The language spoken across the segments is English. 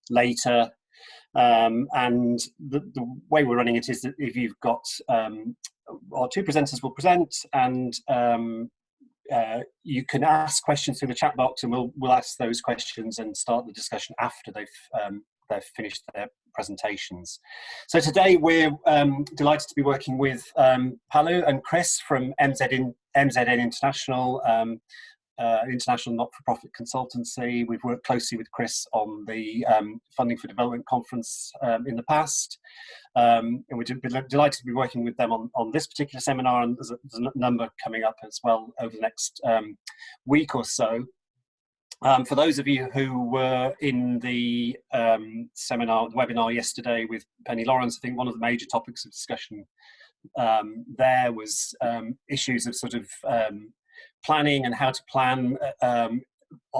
later. And the way we're running it is that if you've got our two presenters will present, and you can ask questions through the chat box, and we'll ask those questions and start the discussion after they've finished their presentations. So today we're delighted to be working with Palu and Chris from MzN International, international not-for-profit consultancy. We've worked closely with Chris on the Funding for Development conference in the past, and we're delighted to be working with them on this particular seminar, and there's a number coming up as well over the next week or so. For those of you who were in the webinar yesterday with Penny Lawrence, I think one of the major topics of discussion there was issues of sort of planning and how to plan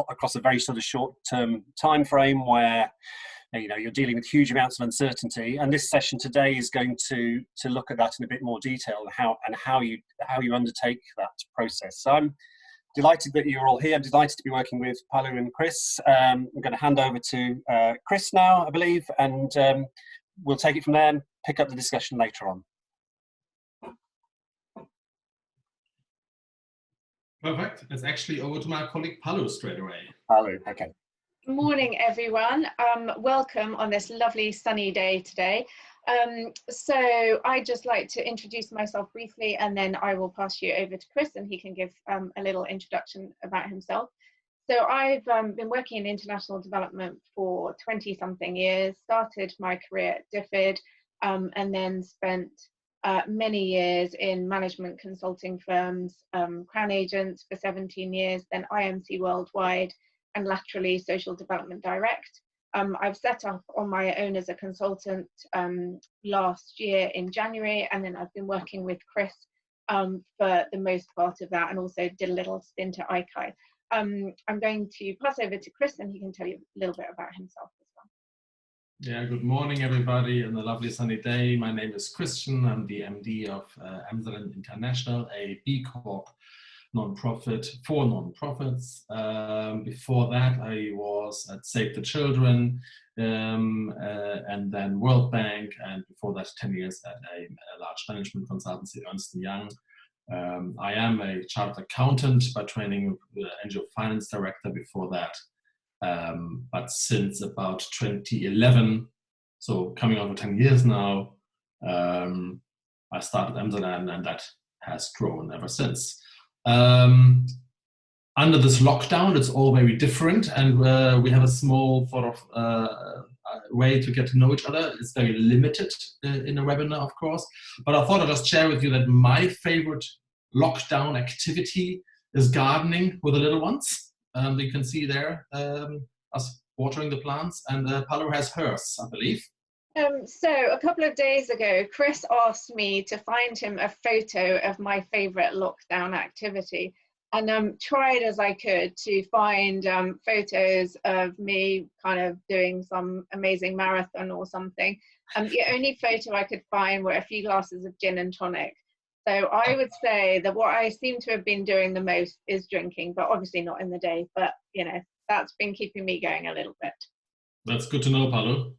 across a very sort of short-term time frame where you're dealing with huge amounts of uncertainty. And this session today is going to look at that in a bit more detail, and how you undertake that process. So I'm delighted that you're all here. I'm delighted to be working with Palu and Chris. I'm going to hand over to Chris now, I believe, and we'll take it from there and pick up the discussion later on. Perfect. It's actually over to my colleague Palu straight away. Palu, okay. Good morning, everyone. Welcome on this lovely sunny day today. So I'd just like to introduce myself briefly, and then I will pass you over to Chris, and he can give a little introduction about himself. So I've been working in international development for 20-something years, started my career at DFID, and then spent many years in management consulting firms, Crown Agents for 17 years, then IMC Worldwide, and laterally Social Development Direct. I've set up on my own as a consultant last year in January, and then I've been working with Chris for the most part of that, and also did a little stint at ICAI. I'm going to pass over to Chris, and he can tell you a little bit about himself as well. Yeah, good morning, everybody, on a lovely sunny day. My name is Christian. I'm the MD of MzN International, a B Corp non-profit for non-profits. Before that, I was at Save the Children, and then World Bank, and before that 10 years at a large management consultancy, Ernst & Young. I am a chartered accountant by training, NGO finance director before that. But since about 2011, so coming on for 10 years now, I started MzN, and that has grown ever since. Under this lockdown, it's all very different, and we have a small sort of way to get to know each other. It's very limited in a webinar, of course, but I thought I'd just share with you that my favorite lockdown activity is gardening with the little ones. You can see there us watering the plants, and Palu has hers, I believe. So a couple of days ago, Chris asked me to find him a photo of my favorite lockdown activity, and tried as I could to find photos of me kind of doing some amazing marathon or something. The only photo I could find were a few glasses of gin and tonic. So I would say that what I seem to have been doing the most is drinking, but obviously not in the day, but that's been keeping me going a little bit. That's good to know, Palu.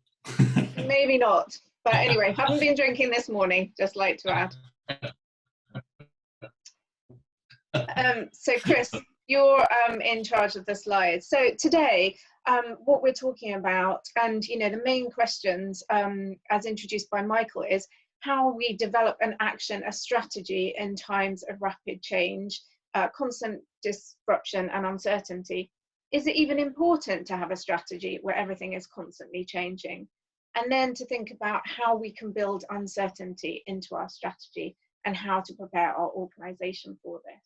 Maybe not, but anyway, haven't been drinking this morning, just like to add. So Chris, you're in charge of the slides. So today, what we're talking about, and the main questions as introduced by Michael, is how we develop and action a strategy in times of rapid change, constant disruption and uncertainty. Is it even important to have a strategy where everything is constantly changing? And then to think about how we can build uncertainty into our strategy and how to prepare our organization for this.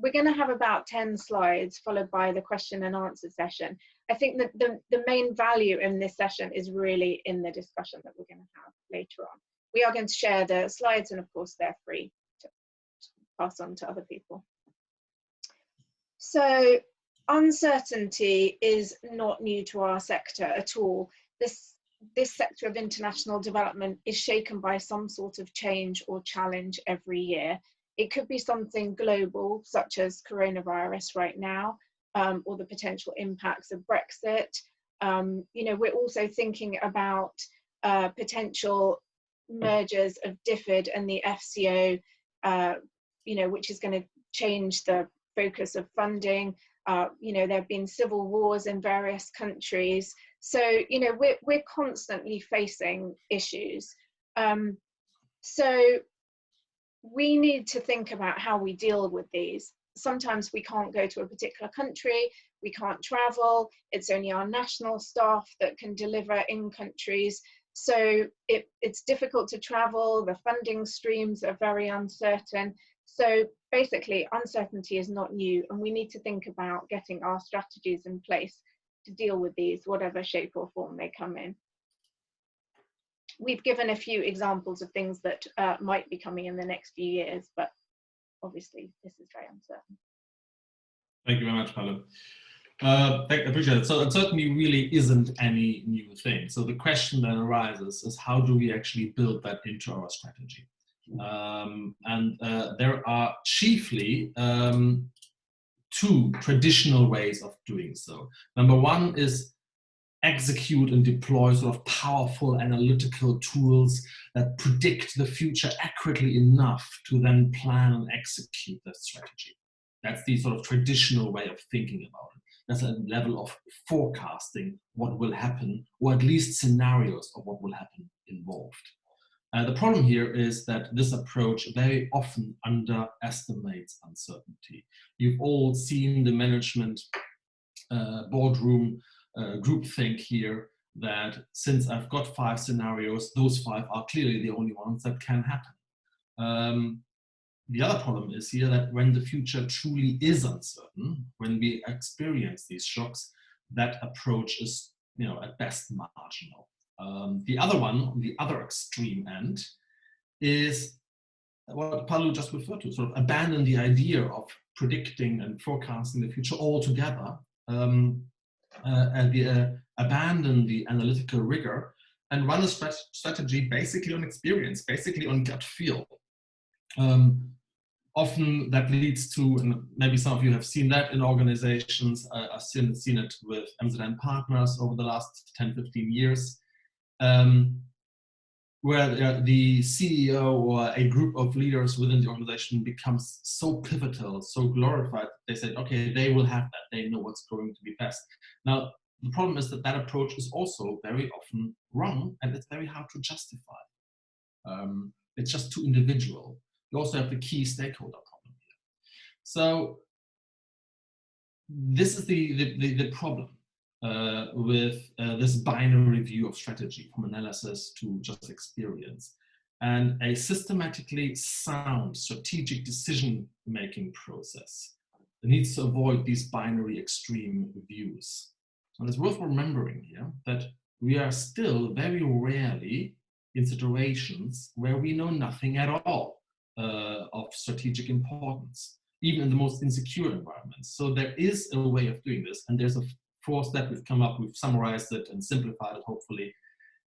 We're going to have about 10 slides followed by the question and answer session. I think that the main value in this session is really in the discussion that we're going to have later on. We are going to share the slides, and of course they're free to pass on to other people. So uncertainty is not new to our sector at all. This sector of international development is shaken by some sort of change or challenge every year. It could be something global, such as coronavirus right now, or the potential impacts of Brexit, You know, we're also thinking about potential mergers of DFID and the FCO, you know, which is going to change the focus of funding. You know, there have been civil wars in various countries. So, you know, we're constantly facing issues. So we need to think about how we deal with these. Sometimes we can't go to a particular country, we can't travel, it's only our national staff that can deliver in countries. So it's difficult to travel, the funding streams are very uncertain. So basically, uncertainty is not new, and we need to think about getting our strategies in place to deal with these, whatever shape or form they come in. We've given a few examples of things that might be coming in the next few years, but obviously this is very uncertain. Thank you very much, Paolo. I appreciate it. So uncertainty really isn't any new thing. So the question that arises is, how do we actually build that into our strategy? There are chiefly two traditional ways of doing so. Number one is execute and deploy sort of powerful analytical tools that predict the future accurately enough to then plan and execute that strategy. That's the sort of traditional way of thinking about it. That's a level of forecasting what will happen, or at least scenarios of what will happen involved. The problem here is that this approach very often underestimates uncertainty. You've all seen the management boardroom groupthink here, that since I've got 5 scenarios, those 5 are clearly the only ones that can happen. The other problem is here that when the future truly is uncertain, when we experience these shocks, that approach is, you know, at best marginal. The other one, on the other extreme end, is what Paolo just referred to, sort of abandon the idea of predicting and forecasting the future altogether, abandon the analytical rigor, and run a strategy basically on experience, basically on gut feel. Often that leads to, and maybe some of you have seen that in organizations, I've seen it with MzN partners over the last 10, 15 years, where the CEO or a group of leaders within the organization becomes so pivotal, so glorified, they say, okay, they will have that, they know what's going to be best. Now, the problem is that that approach is also very often wrong, and it's very hard to justify. It's just too individual. You also have the key stakeholder problem here. So this is the problem with this binary view of strategy, from analysis to just experience. And a systematically sound strategic decision-making process needs to avoid these binary extreme views. And it's worth remembering here that we are still very rarely in situations where we know nothing at all of strategic importance, even in the most insecure environments. So there is a way of doing this, and there's a 4-step we've come up, we've summarized it and simplified it, hopefully,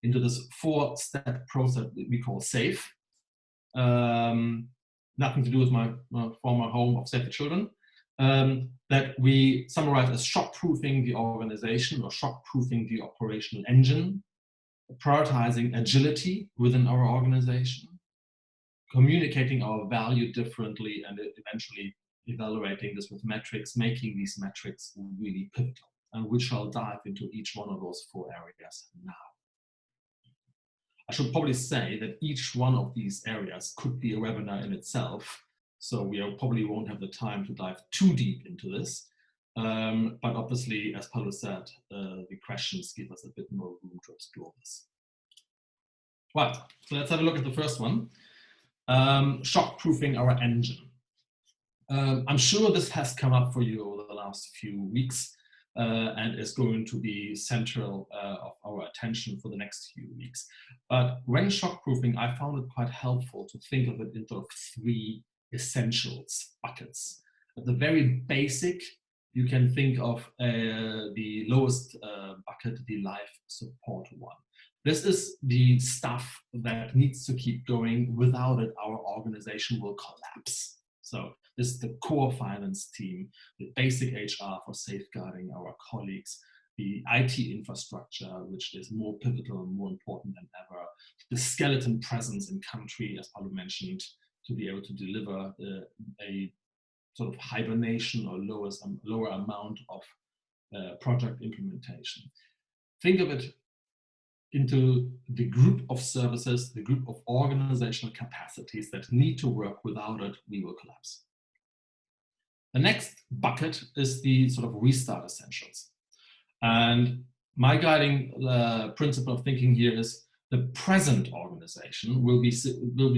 into this 4-step process that we call SAFE. Nothing to do with my former home of Save the Children. That we summarize as shock-proofing the organization, or shock-proofing the operational engine, prioritizing agility within our organization, communicating our value differently, and eventually evaluating this with metrics, making these metrics really pivotal. And we shall dive into each one of those 4 areas now. I should probably say that each one of these areas could be a webinar in itself, so we probably won't have the time to dive too deep into this. But obviously, as Paolo said, the questions give us a bit more room to explore this. Right, so let's have a look at the first one. Shock-proofing our engine. I'm sure this has come up for you over the last few weeks and is going to be central of our attention for the next few weeks. But when shock-proofing, I found it quite helpful to think of it in sort of 3 essentials buckets. At the very basic, you can think of the lowest bucket, the life support one. This is the stuff that needs to keep going. Without it, our organization will collapse. So this is the core finance team, the basic HR for safeguarding our colleagues, the IT infrastructure, which is more pivotal and more important than ever, the skeleton presence in country, as Paulo mentioned, to be able to deliver a sort of hibernation or lower amount of project implementation. Think of it into the group of services, the group of organizational capacities that need to work. Without it, we will collapse. The next bucket is the sort of restart essentials. And my guiding principle of thinking here is the present organization will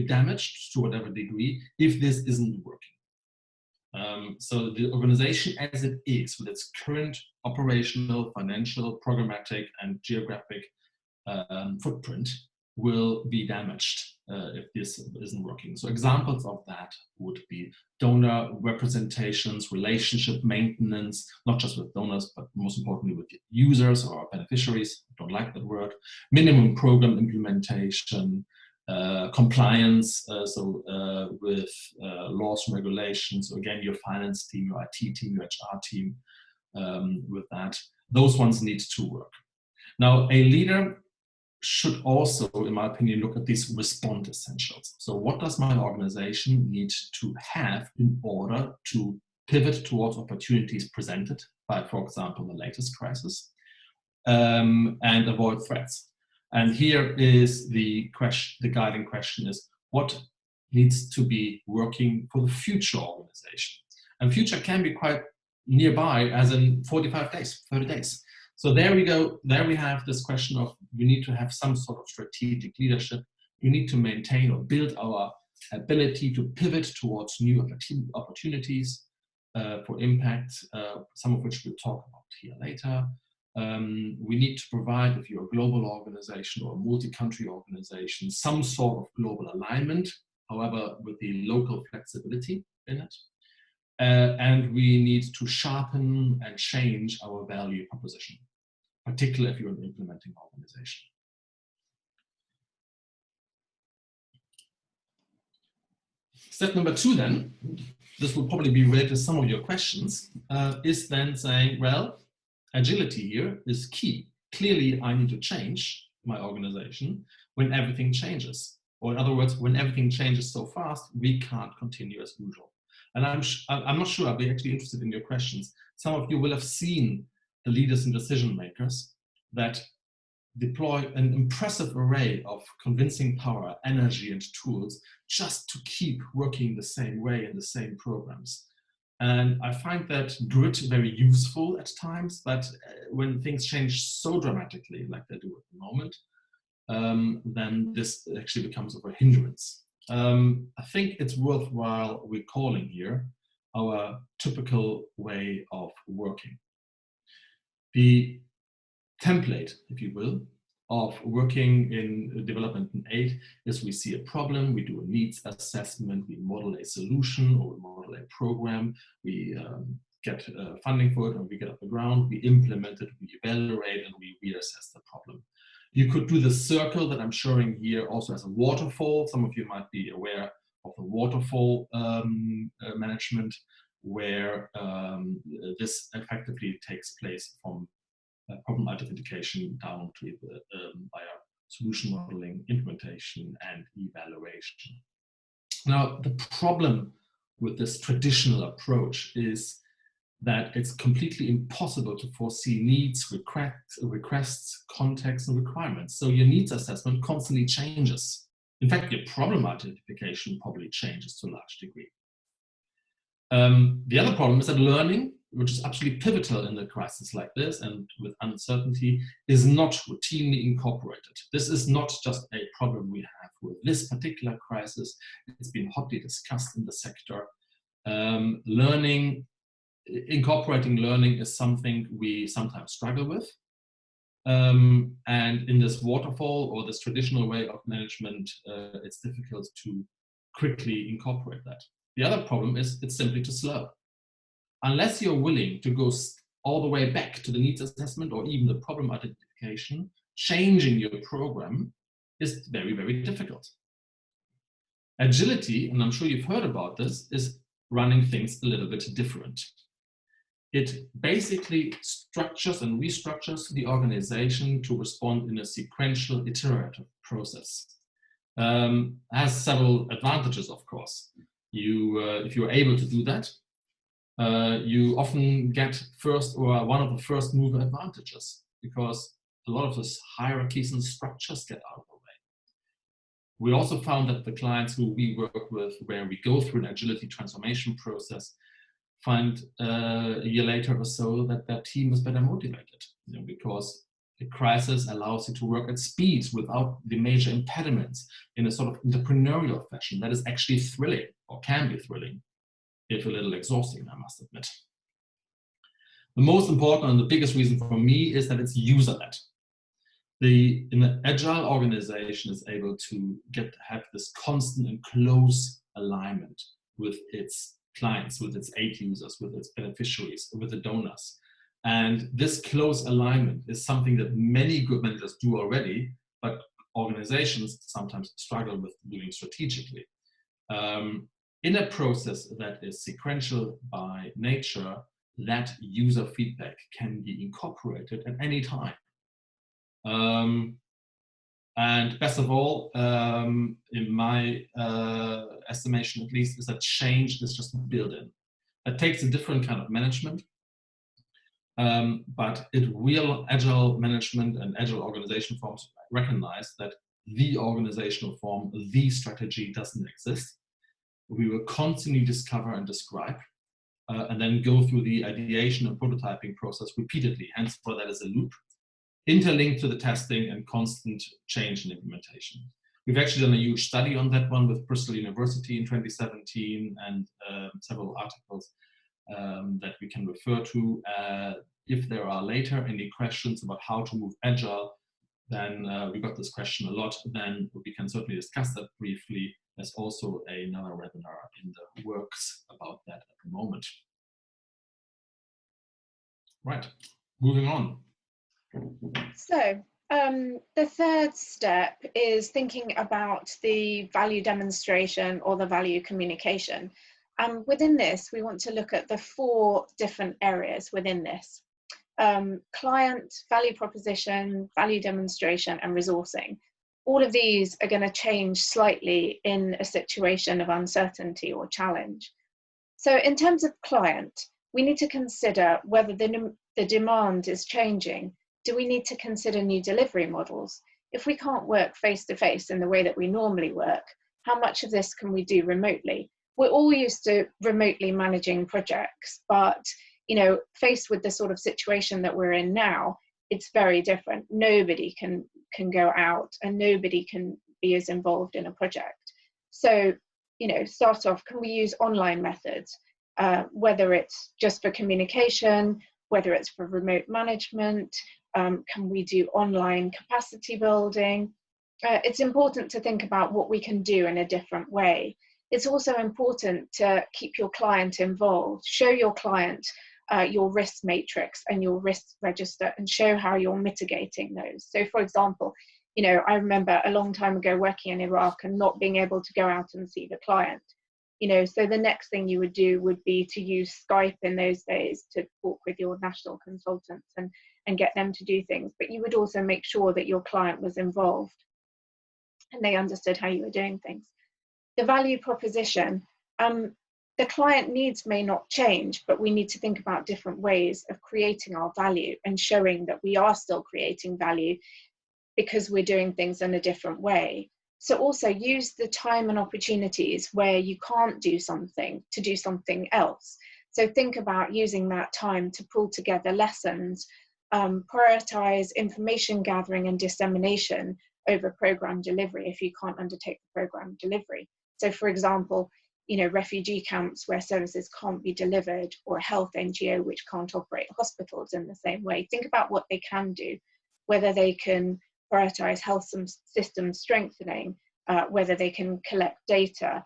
be damaged to whatever degree if this isn't working. So the organization as it is, with its current operational, financial, programmatic, and geographic footprint, will be damaged if this isn't working. So examples of that would be donor representations, relationship maintenance, not just with donors, but most importantly with users or beneficiaries. I don't like that word. Minimum program implementation, compliance, with laws and regulations. So again, your finance team, your IT team, your HR team, with that. Those ones need to work. Now, a leader should also, in my opinion, look at these respond essentials. So what does my organization need to have in order to pivot towards opportunities presented by, for example, the latest crisis, and avoid threats? And here is the guiding question is, what needs to be working for the future organization? And future can be quite nearby, as in 45 days, 30 days. So there we go. There we have this question of, we need to have some sort of strategic leadership. We need to maintain or build our ability to pivot towards new opportunities for impact, some of which we'll talk about here later. We need to provide, if you're a global organization or a multi-country organization, some sort of global alignment, however, with the local flexibility in it. And we need to sharpen and change our value proposition, particularly if you're an implementing organization. Step number 2 then, this will probably be related to some of your questions, is then saying, well, agility here is key. Clearly, I need to change my organization when everything changes. Or in other words, when everything changes so fast, we can't continue as usual. And I'm not sure, I'll be actually interested in your questions. Some of you will have seen the leaders and decision makers that deploy an impressive array of convincing power, energy, and tools just to keep working the same way in the same programs. And I find that grit very useful at times, but when things change so dramatically, like they do at the moment, then this actually becomes of a hindrance. I think it's worthwhile recalling here our typical way of working. The template, if you will, of working in development and aid is we see a problem, we do a needs assessment, we model a solution or we model a program, we get funding for it and we get off the ground, we implement it, we evaluate, and we reassess the problem. You could do the circle that I'm showing here also as a waterfall. Some of you might be aware of the waterfall management, where this effectively takes place from problem identification down to via solution modeling, implementation, and evaluation. Now, the problem with this traditional approach is that it's completely impossible to foresee needs, requests, contexts, and requirements. So your needs assessment constantly changes. In fact, your problem identification probably changes to a large degree. The other problem is that learning, which is absolutely pivotal in a crisis like this and with uncertainty, is not routinely incorporated. This is not just a problem we have with this particular crisis. It's been hotly discussed in the sector. Incorporating learning is something we sometimes struggle with. And in this waterfall or this traditional way of management, it's difficult to quickly incorporate that. The other problem is it's simply too slow. Unless you're willing to go all the way back to the needs assessment or even the problem identification, changing your program is very, very difficult. Agility, and I'm sure you've heard about this, is running things a little bit different. it basically structures and restructures the organization to respond in a sequential, iterative process. Has several advantages, of course. If you're able to do that, you often get first or one of the first mover advantages, because a lot of those hierarchies and structures get out of the way. We also found that the clients who we work with, where we go through an agility transformation process, find a year later or so that their team is better motivated, because a crisis allows you to work at speed without the major impediments in a sort of entrepreneurial fashion that is actually thrilling, or can be thrilling, if a little exhausting, I must admit. The most important and the biggest reason for me is that it's user-led. In an agile organization is able to have this constant and close alignment with its clients, with its end users, with its beneficiaries, with the donors. And this close alignment is something that many good managers do already, but organizations sometimes struggle with doing strategically. In a process that is sequential by nature, that user feedback can be incorporated at any time. And best of all, in my estimation at least, is that change is just built in. It takes a different kind of management, but real agile management and agile organization forms recognize that the organizational form, the strategy doesn't exist. We will constantly discover and describe, and then go through the ideation and prototyping process repeatedly. Hence, for that is a loop, interlinked to the testing and constant change and implementation. We've actually done a huge study on that one with Bristol University in 2017, and several articles that we can refer to. If there are later any questions about how to move agile, then we got this question a lot, then we can certainly discuss that briefly. There's also another webinar in the works about that at the moment. Right, moving on. So the third step is thinking about the value demonstration or the value communication. Within this, we want to look at the 4 different areas within this. Client, value proposition, value demonstration, and resourcing. All of these are going to change slightly in a situation of uncertainty or challenge. So in terms of client, we need to consider whether the demand is changing. Do we need to consider new delivery models? If we can't work face-to-face in the way that we normally work, how much of this can we do remotely? We're all used to remotely managing projects, but faced with the sort of situation that we're in now, it's very different. Nobody can go out and nobody can be as involved in a project. So, start off, can we use online methods? Whether it's just for communication, whether it's for remote management, can we do online capacity building? It's important to think about what we can do in a different way. It's also important to keep your client involved, show your client your risk matrix and your risk register, and show how you're mitigating those. So for example, I remember a long time ago working in Iraq and not being able to go out and see the client. So the next thing you would do would be to use Skype in those days to talk with your national consultants and get them to do things. But you would also make sure that your client was involved and they understood how you were doing things. The value proposition, the client needs may not change, but we need to think about different ways of creating our value and showing that we are still creating value because we're doing things in a different way. So also use the time and opportunities where you can't do something to do something else. So think about using that time to pull together lessons, prioritize information gathering and dissemination over program delivery if you can't undertake the program delivery. So for example, refugee camps where services can't be delivered, or a health NGO which can't operate hospitals in the same way. Think about what they can do, whether they can prioritize health system strengthening, whether they can collect data,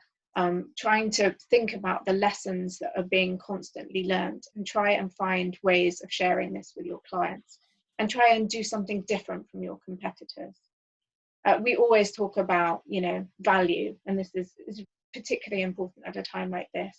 trying to think about the lessons that are being constantly learned and try and find ways of sharing this with your clients and try and do something different from your competitors. We always talk about, value, and this is particularly important at a time like this.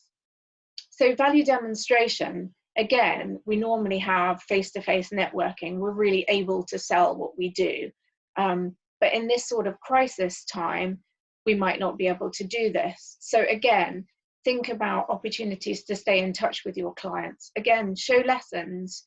So value demonstration again, we normally have face-to-face networking. We're really able to sell what we do. But in this sort of crisis time, we might not be able to do this. So again, think about opportunities to stay in touch with your clients. Again, show lessons,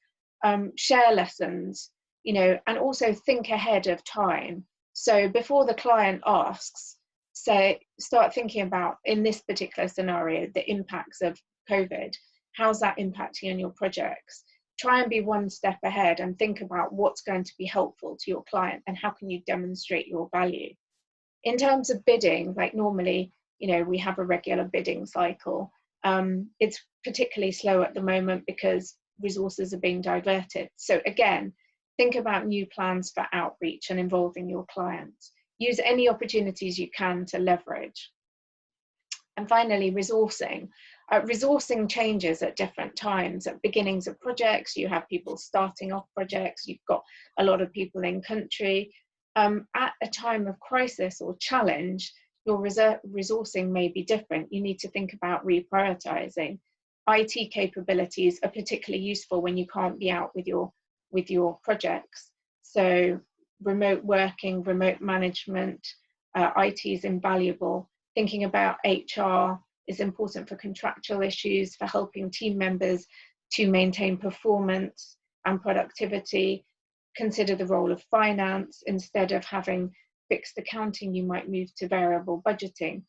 share lessons, you know, and also think ahead of time. So before the client asks, start thinking about, in this particular scenario, the impacts of COVID. How's that impacting on your projects? Try and be one step ahead and think about what's going to be helpful to your client and how can you demonstrate your value. In terms of bidding, like normally, you know, we have a regular bidding cycle. It's particularly slow at the moment because resources are being diverted. So again, think about new plans for outreach and involving your clients. Use any opportunities you can to leverage. And finally, resourcing. Resourcing changes at different times. At beginnings of projects, you have people starting off projects, you've got a lot of people in country. At a time of crisis or challenge, your resourcing may be different. You need to think about reprioritizing. IT capabilities are particularly useful when you can't be out with your projects. So remote working, remote management, IT is invaluable. Thinking about HR is important for contractual issues, for helping team members to maintain performance and productivity. Consider the role of finance. Instead of having fixed accounting, you might move to variable budgeting,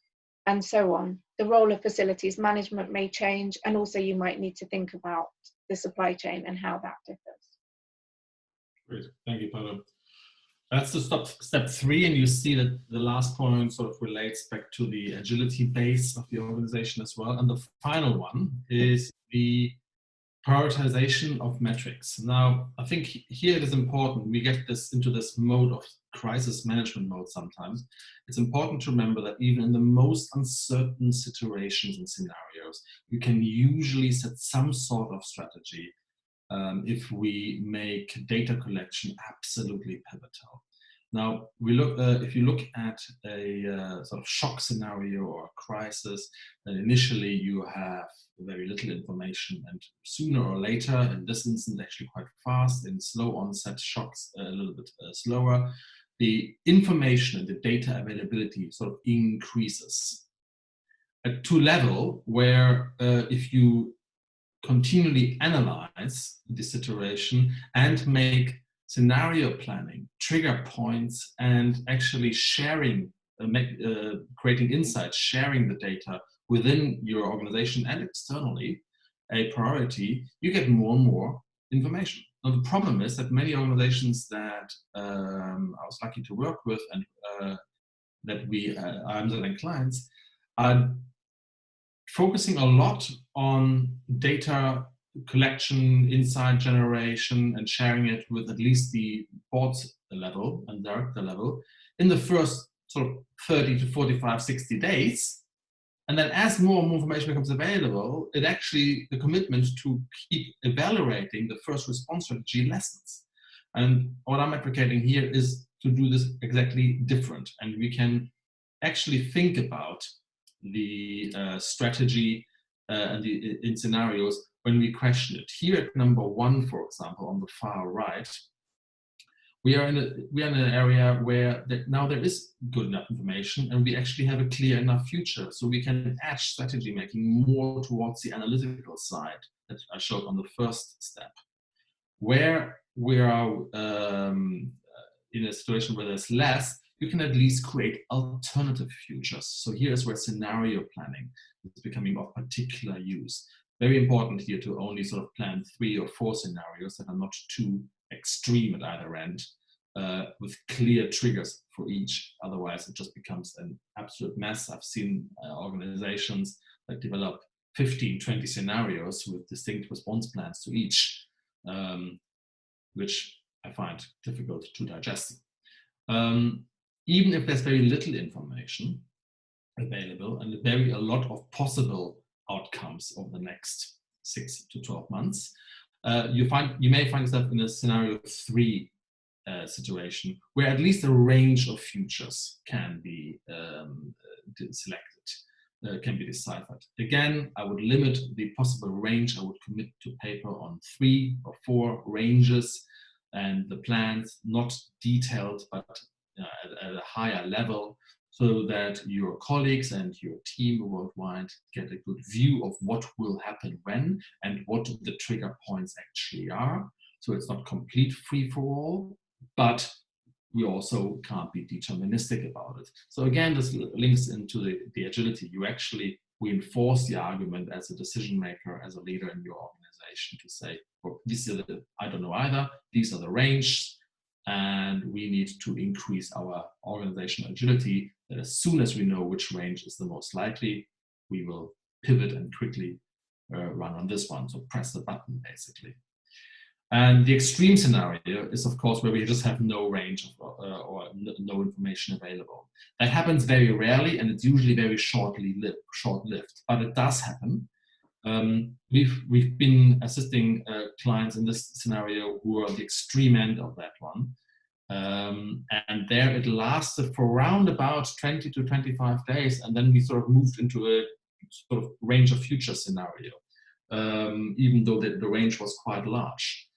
and so on. The role of facilities management may change, and also you might need to think about the supply chain and how that differs. Great, thank you, Paolo. That's the step 3, and you see that the last point sort of relates back to the agility base of the organization as well. And the final one is the prioritization of metrics. Now, I think here it is important, we get this into this mode of crisis management mode sometimes. It's important to remember that even in the most uncertain situations and scenarios, you can usually set some sort of strategy if we make data collection absolutely pivotal. Now, if you look at a sort of shock scenario or a crisis, then initially you have very little information, and sooner or later, in this instance actually quite fast, in slow onset shocks a little bit slower, the information and the data availability sort of increases to a level where if you continually analyze the situation and make scenario planning, trigger points, and actually sharing, creating insights, sharing the data within your organization and externally, a priority, you get more and more information. Now, the problem is that many organizations that I was lucky to work with and that we are MzN clients are focusing a lot on data collection, insight generation, and sharing it with at least the board level and director level in the first sort of 30 to 45, 60 days. And then as more and more information becomes available, it actually, the commitment to keep evaluating the first response strategy lessens. And what I'm advocating here is to do this exactly different. And we can actually think about the strategy and in scenarios when we question it. Here at number 1, for example, on the far right, we are in an area where now there is good enough information, and we actually have a clear enough future, so we can edge strategy making more towards the analytical side that I showed on the first step. Where we are in a situation where there's less, you can at least create alternative futures. So here's where scenario planning is becoming of particular use. Very important here to only sort of plan 3 or 4 scenarios that are not too extreme at either end, with clear triggers for each. Otherwise, it just becomes an absolute mess. I've seen organizations that develop 15, 20 scenarios with distinct response plans to each, which I find difficult to digest. Even if there's very little information available and a lot of possible outcomes over the next 6 to 12 months, you may find yourself in a scenario 3 situation where at least a range of futures can be selected. can be deciphered. Again, I would limit the possible range. I would commit to paper on 3 or 4 ranges, and the plans not detailed, but at a higher level, so that your colleagues and your team worldwide get a good view of what will happen when and what the trigger points actually are. So it's not complete free-for-all, but we also can't be deterministic about it. So again, this links into the agility. You actually reinforce the argument as a decision maker, as a leader in your organization, to say, well, this is I don't know either, these are the range, and we need to increase our organizational agility, that as soon as we know which range is the most likely, we will pivot and quickly run on this one. So press the button, basically. And the extreme scenario is, of course, where we just have no range or no information available. That happens very rarely, and it's usually very short-lived, but it does happen. We've been assisting clients in this scenario who are at the extreme end of that one. And there it lasted for around about 20 to 25 days, and then we sort of moved into a sort of range of future scenario, even though the range was quite large.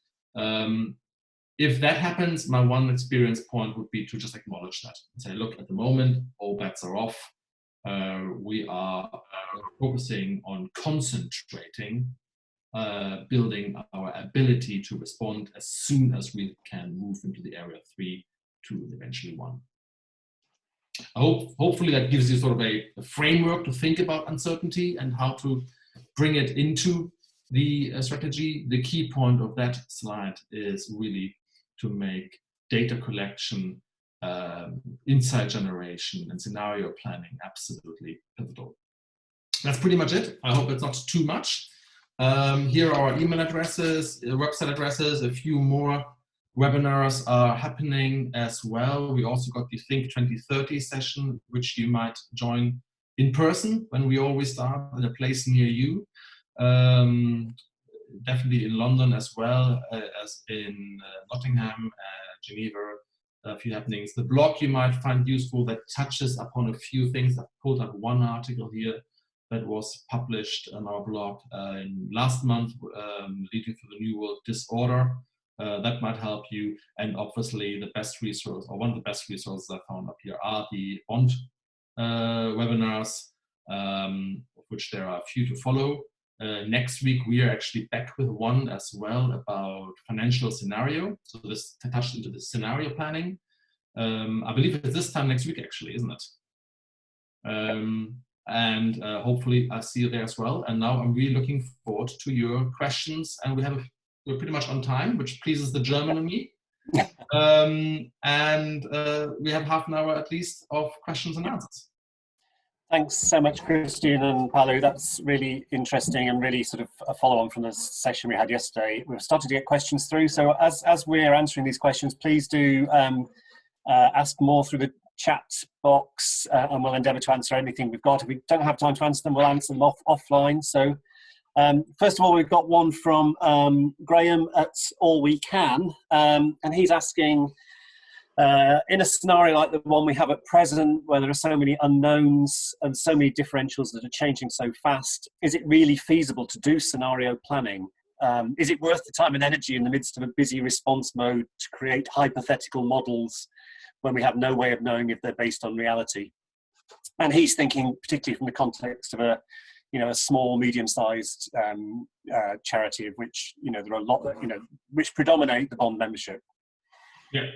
If that happens, my one experience point would be to just acknowledge that and say, look, at the moment, all bets are off. We are focusing on concentrating, building our ability to respond as soon as we can move into the area 3 to eventually 1. Hopefully that gives you sort of a framework to think about uncertainty and how to bring it into the strategy. The key point of that slide is really to make data collection, insight generation, and scenario planning absolutely pivotal. That's pretty much it. I hope it's not too much. Here are our email addresses, website addresses. A few more webinars are happening as well. We also got the Think 2030 session, which you might join in person when we always start in a place near you. Definitely in London as well as in Nottingham, Geneva, a few happenings. The blog you might find useful that touches upon a few things. I've pulled up one article here that was published on our blog last month, Leading Through the New World Disorder. That might help you. And obviously the best resource, or one of the best resources I found up here, are the Bond webinars, of which there are a few to follow. Next week, we are actually back with one as well about financial scenario. So this touched into the scenario planning. I believe it's this time next week, actually, isn't it? And hopefully I see you there as well. And now I'm really looking forward to your questions. And we're pretty much on time, which pleases the German in me. And we have half an hour at least of questions and answers. Thanks so much, Christian and Paolo. That's really interesting and really sort of a follow-on from the session we had yesterday. We've started to get questions through. So as we're answering these questions, please do ask more through the chat box, and we'll endeavour to answer anything we've got. If we don't have time to answer them, we'll answer them offline. So first of all, we've got one from Graham at All We Can, and he's asking, in a scenario like the one we have at present, where there are so many unknowns and so many differentials that are changing so fast, is it really feasible to do scenario planning? Is it worth the time and energy in the midst of a busy response mode to create hypothetical models when we have no way of knowing if they're based on reality? And he's thinking particularly from the context of a small, medium-sized charity, of which there are a lot that which predominate the bond membership. Yeah.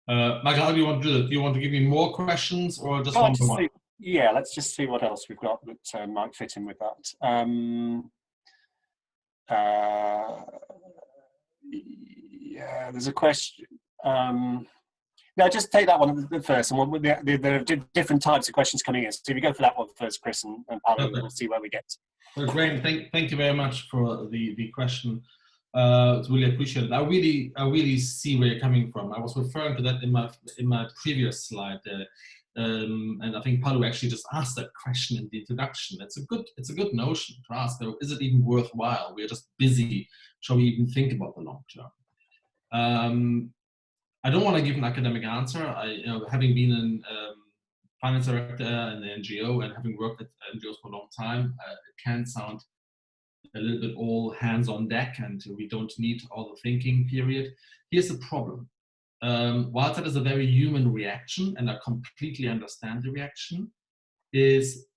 Michael, how do you want to do that? Do you want to give me more questions or just one by one? Yeah, let's just see what else we've got that might fit in with that. Yeah, there's a question. No, just take that one first. And there are different types of questions coming in. So if you go for that one first, Chris and Paolo, we'll see where we get. Well, great. Thank you very much for the question. It's really appreciated. I really see where you're coming from. I was referring to that in my previous slide there, and I think Paolo actually just asked that question in the introduction. It's a good notion to ask, though. Is it even worthwhile? We're just busy. Shall we even think about the long term? I don't want to give an academic answer. Having been in finance director in the NGO and having worked at NGOs for a long time, it can sound a little bit all hands on deck and we don't need all the thinking period. Here's the problem. Whilst that is a very human reaction, and I completely understand the reaction, is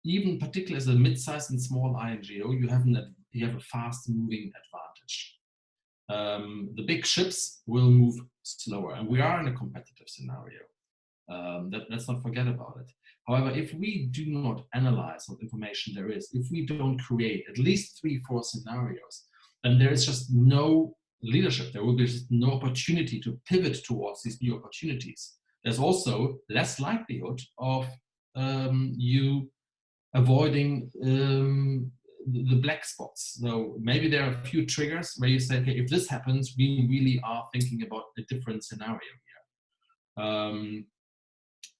even particularly as a mid-sized and small INGO, you have a fast-moving advantage. The big ships will move slower, and we are in a competitive scenario. Let's not forget about it. However, if we do not analyze what information there is, if we don't create at least 3-4 scenarios, then there is just no leadership. There will be just no opportunity to pivot towards these new opportunities. There's also less likelihood of you avoiding the black spots. So maybe there are a few triggers where you say, okay, if this happens, we really are thinking about a different scenario here.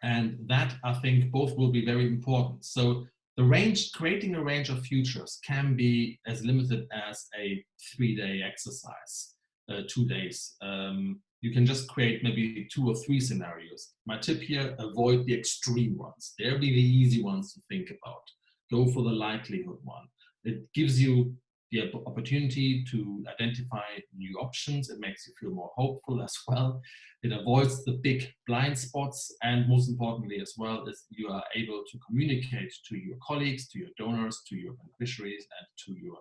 And that, I think, both will be very important. So the range, creating a range of futures can be as limited as a 3-day exercise, 2 days. You can just create maybe 2 or 3 scenarios. My tip here, avoid the extreme ones. They'll be the easy ones to think about. Go for the likelihood one. It gives you the opportunity to identify new options. It makes you feel more hopeful as well. It avoids the big blind spots, and most importantly as well is you are able to communicate to your colleagues, to your donors, to your beneficiaries, and to your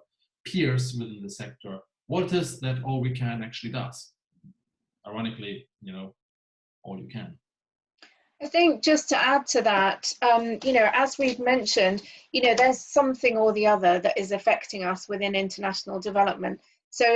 peers within the sector what it is that All We Can actually does. Ironically, you know, all you can. I think just to add to that, you know, as we've mentioned, you know, there's something or the other that is affecting us within international development. So,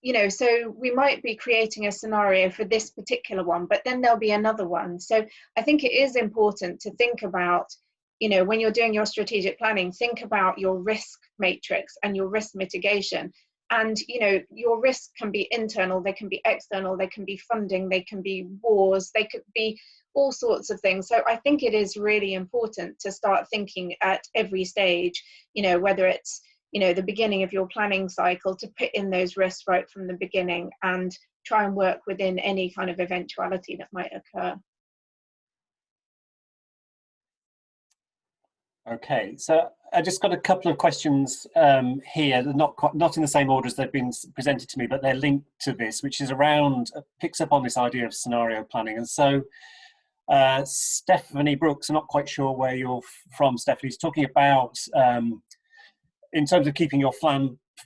you know, so we might be creating a scenario for this particular one, but then there'll be another one. So I think it is important to think about, you know, when you're doing your strategic planning, think about your risk matrix and your risk mitigation. And, you know, your risks can be internal, they can be external, they can be funding, they can be wars, they could be all sorts of things. So I think it is really important to start thinking at every stage, you know, whether it's, you know, the beginning of your planning cycle, to put in those risks right from the beginning and try and work within any kind of eventuality that might occur. Okay, so I just got a couple of questions here, not in the same order as they've been presented to me, but they're linked to this, which is around, picks up on this idea of scenario planning. And so Stephanie Brooks, I'm not quite sure where you're from, Stephanie, is talking about, in terms of keeping your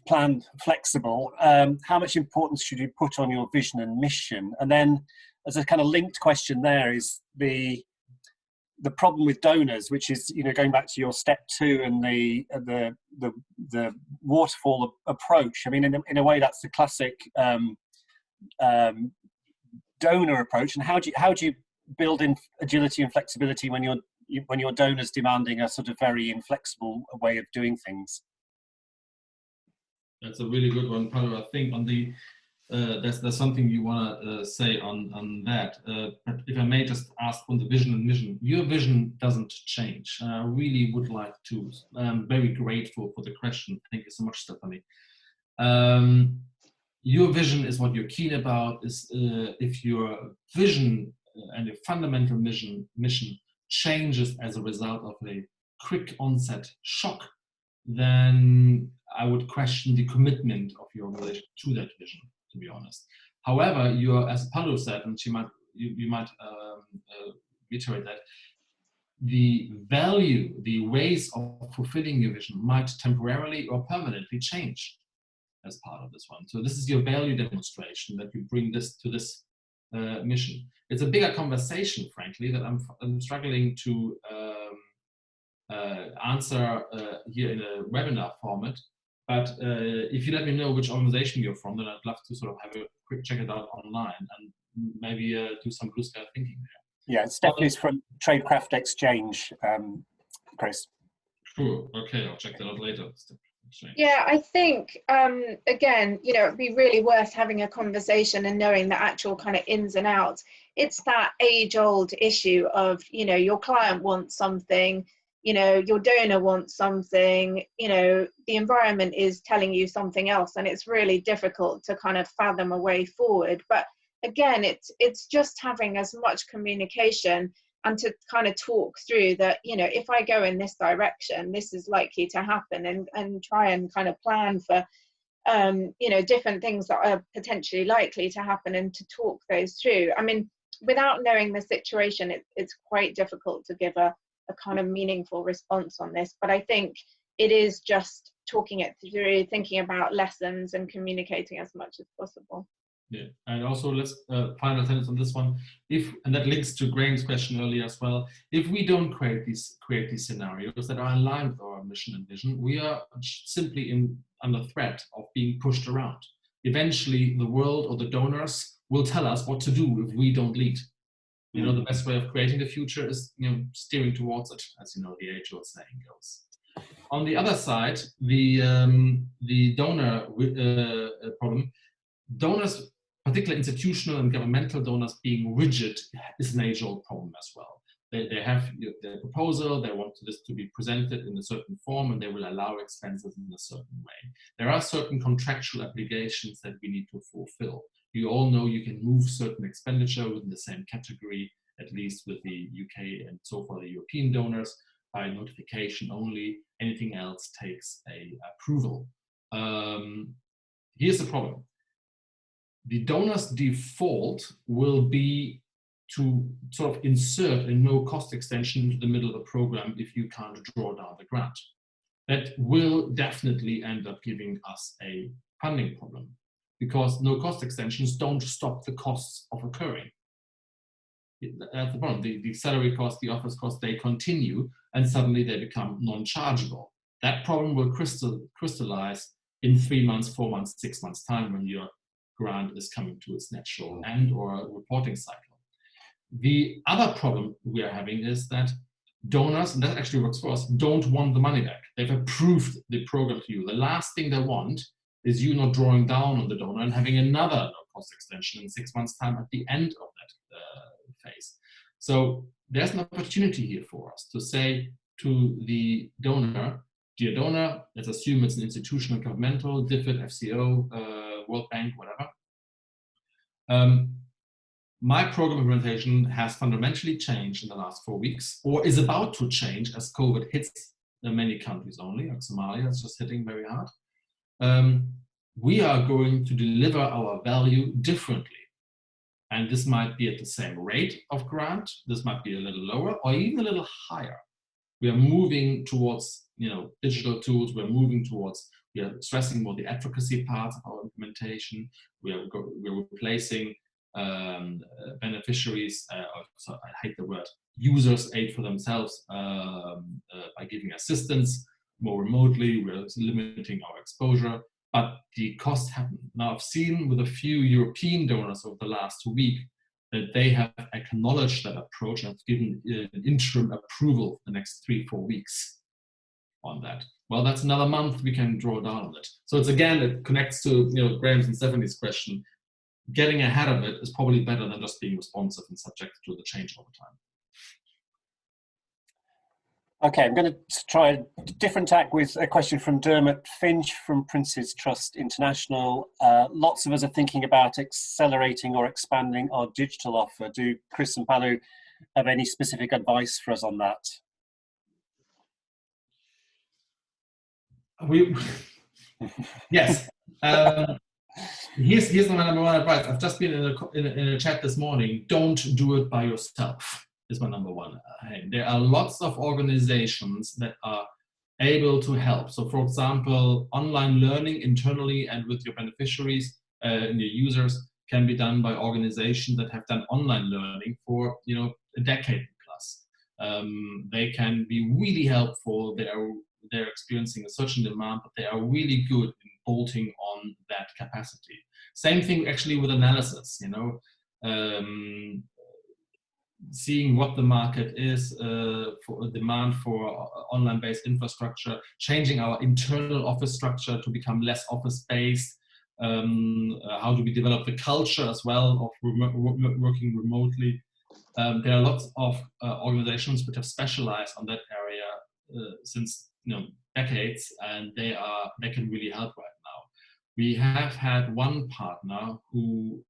plan flexible, how much importance should you put on your vision and mission? And then as a kind of linked question there is the problem with donors, which is, you know, going back to your step 2 and the waterfall approach. I mean, in a way, that's the classic donor approach. And how do you build in agility and flexibility when your donors demanding a sort of very inflexible way of doing things? That's a really good one, Paolo. I think on the there's something you want to say on that. But if I may just ask on the vision and mission, your vision doesn't change. I really would like to. I'm very grateful for the question. Thank you so much, Stephanie. Your vision is what you're keen about. Is if your vision and your fundamental mission changes as a result of a quick onset shock, then I would question the commitment of your organization to that vision, to be honest. However, you're, as Paolo said, and you might reiterate that, the value, the ways of fulfilling your vision might temporarily or permanently change as part of this one. So this is your value demonstration that you bring this to this mission. It's a bigger conversation, frankly, that I'm struggling to answer here in a webinar format. But if you let me know which organization you're from, then I'd love to sort of have a quick check it out online and maybe do some blue sky thinking there. Yeah, Stephanie's from Tradecraft Exchange, Chris. Sure. Okay, I'll check that out later. Yeah, I think, again, you know, it'd be really worth having a conversation and knowing the actual kind of ins and outs. It's that age-old issue of, you know, your client wants something, you know, your donor wants something, you know, the environment is telling you something else, and it's really difficult to kind of fathom a way forward. But again, it's just having as much communication and to kind of talk through that, you know, if I go in this direction, this is likely to happen, and try and kind of plan for, you know, different things that are potentially likely to happen, and to talk those through. I mean, without knowing the situation, it's quite difficult to give a kind of meaningful response on this. But I think it is just talking it through, thinking about lessons and communicating as much as possible. Yeah, and also let's final sentence on this one. And that links to Graham's question earlier as well. If we don't create these scenarios that are in line with our mission and vision, we are simply under threat of being pushed around. Eventually, the world or the donors will tell us what to do if we don't lead. You know, the best way of creating the future is, you know, steering towards it, as you know, the age-old saying goes. On the other side, the donor problem, donors, particularly institutional and governmental donors, being rigid is an age-old problem as well. They have their proposal, they want this to be presented in a certain form, and they will allow expenses in a certain way. There are certain contractual obligations that we need to fulfill. You all know you can move certain expenditure within the same category, at least with the UK and so far the European donors, by notification only. Anything else takes a approval. Here's the problem. The donor's default will be to sort of insert a no-cost extension into the middle of the program if you can't draw down the grant. That will definitely end up giving us a funding problem, because no-cost extensions don't stop the costs of occurring. That's the problem. The salary costs, the office costs, they continue, and suddenly they become non-chargeable. That problem will crystallize in 3 months, 4 months, 6 months time, when your grant is coming to its natural end or reporting cycle. The other problem we are having is that donors, and that actually works for us, don't want the money back. They've approved the program to you. The last thing they want is you not drawing down on the donor and having another no-cost extension in 6 months' time at the end of that phase. So there's an opportunity here for us to say to the donor, dear donor, let's assume it's an institutional, governmental, DFID, FCO, World Bank, whatever. My program implementation has fundamentally changed in the last 4 weeks, or is about to change as COVID hits many countries only, like Somalia is just hitting very hard. We are going to deliver our value differently. And this might be at the same rate of grant, this might be a little lower, or even a little higher. We are moving towards, you know, digital tools, we are stressing more the advocacy parts of our implementation, we are replacing beneficiaries, so I hate the word, users aid for themselves by giving assistance more remotely. We're limiting our exposure, but the costs happen. Now, I've seen with a few European donors over the last week that they have acknowledged that approach and have given an interim approval for the next 3-4 weeks on that. Well, that's another month we can draw down on it. So it's, again, it connects to, you know, Graham's and Stephanie's question. Getting ahead of it is probably better than just being responsive and subject to the change over time. Okay, I'm going to try a different tack with a question from Dermot Finch from Prince's Trust International. Lots of us are thinking about accelerating or expanding our digital offer. Do Chris and Palu have any specific advice for us on that? Yes. Here's my number one advice. I've just been in a chat this morning. Don't do it by yourself, is my number one. There are lots of organizations that are able to help. So, for example, online learning internally and with your beneficiaries and your users can be done by organizations that have done online learning for, you know, a decade plus. They can be really helpful. They're experiencing a certain demand, but they are really good in bolting on that capacity. Same thing actually with analysis, you know, seeing what the market is for a demand for online-based infrastructure, changing our internal office structure to become less office-based. How do we develop the culture as well of working remotely? There are lots of organizations which have specialized on that area since, you know, decades, and they can really help right now. We have had one partner who